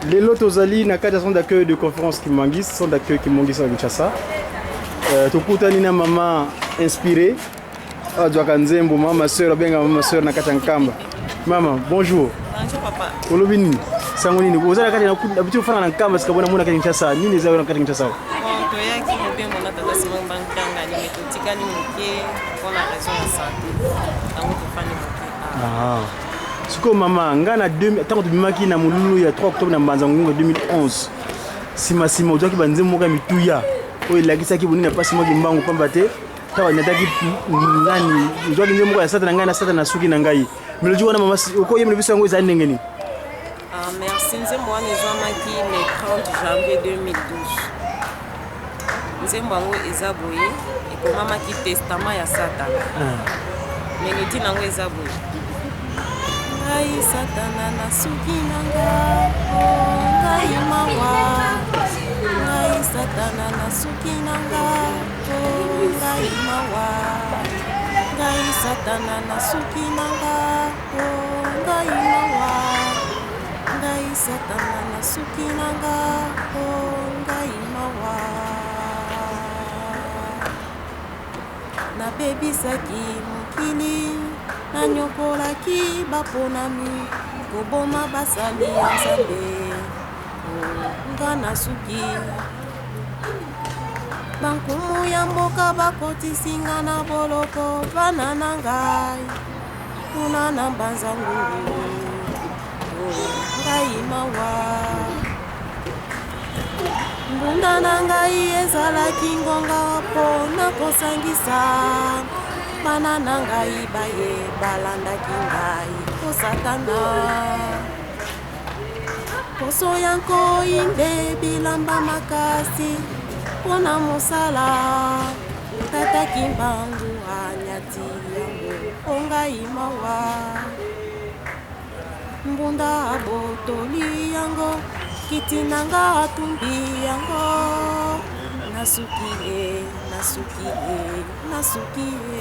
Les lots Ozali, na kati centre d'accueil de conférence Kimangis, centre d'accueil Kimangis à Kinshasa. Tokutani na maman inspirée. Adjoaka Nzembo, ma soeur, benga ma soeur na kati Nkamba. Maman, bonjour. Bonjour papa. Olobini, sangoni, vous avez la kati na bitu fana na Nkamba parce que bona mona kati Kinshasa. Nini zawe na kati Kinshasa? Bon, toyaki mobengo na tata Simon Bankanga ni metotikali moke pour la raison ya santé. Tango tofani moke. Ah. Siko mama, ngana tango tubimaki na mululu ya 3 octobre na Mbanza Ngunga 2011. Sima ozaki banzembo moka mituya. Oyo lakisaki bonina pasi moki mbangu pamba te. Tawa nyataki nani, ozaki nzembo moka ya sata na ngai na sata na suki na ngai. Meloji wana mama oko yemle biso yango eza ndenge ni. Ah merci, nzembo wana ezwamaki le 30 janvier 2012. Nzembo yango eza boye, ekomamaki testament ya Satana. Melodi nango eza boye. Ngai Satana na suki nanga, ngai mawa. Ngai Satana na suki nanga, ngai mawa. Ngai Satana na suki nanga, ngai mawa. Ngai Satana na suki nanga, ngai mawa. Nabebisaki mokili, nanyokolaki baponami, koboma basali ya Nzambe, nga na suki. Bankumu ya mboka bakotisinga na boloko, bana na ngai, kuna na Mbanza Ngungu, ngai mawa. Mbunda na ngai ezalaki ngonga po na kosangisa, bana na ngai baye balandaki ngai po Satana. Poso ya nkoi nde bilamba makasi pona mosala, tata Kimbangu anyati yango po ngai mawa. Mbunda abotoli yango, kiti nanga atumbi yango, nasuki e, nasuki e, nasuki e.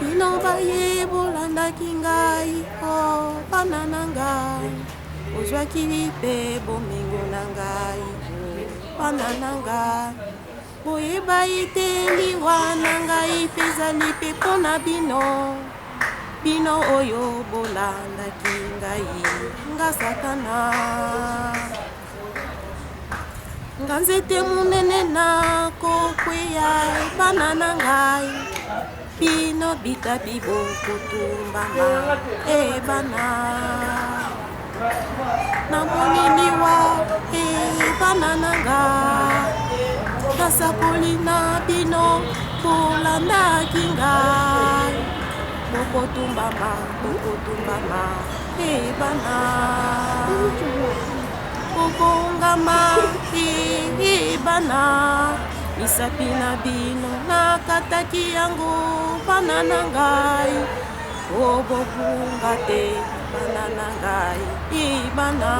Bino baye bolandaki ngai, oh bana na ngai, ozwaki mpe bomengo na ngai, bana na ngai. Boyeba ete liwa na ngai mpe ezali mpe mpona bino, bino oyo bolandaki ngai, nga Satana. Nga nzete munene na kokweya bana na ngai, bino bitabi bokotumbama e bana. Namoni liwa e bana na ngai, nasakoli na bino bolandaki ngai, bokotumbama e bana. Bokongama e bana, misapi na bino nakataki yango bana na ngai, o bokunga te bana na ngai e bana.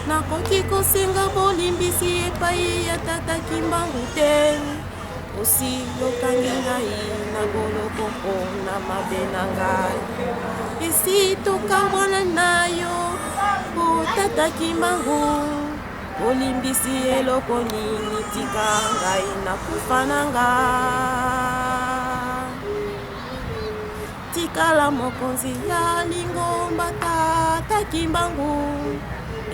Nakoki kosenga bolimbisi epai ya tata Kimbangu te, osi yokangi ngai na boloko mpona mabe na ngai. Esi tokamwana na yo, o tata Kimbangu, olimbisi eloko nini, tika ngai nakufa na ngai. Tikala mokonzi ya Lingomba tata Kimbangu,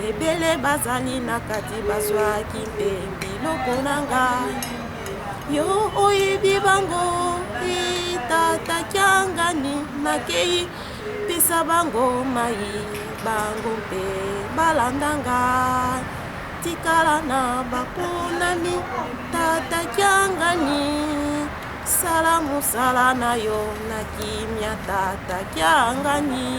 ebele bazali na kati bazwaki mpe biloko na ngai. Yo oyebi bango e tata Kiangani, nakei pesa bango mai, bango mpe balanda ngai. Tikala na baponami tata Kiangani, sala mosala na yo na kimia tata Kiangani.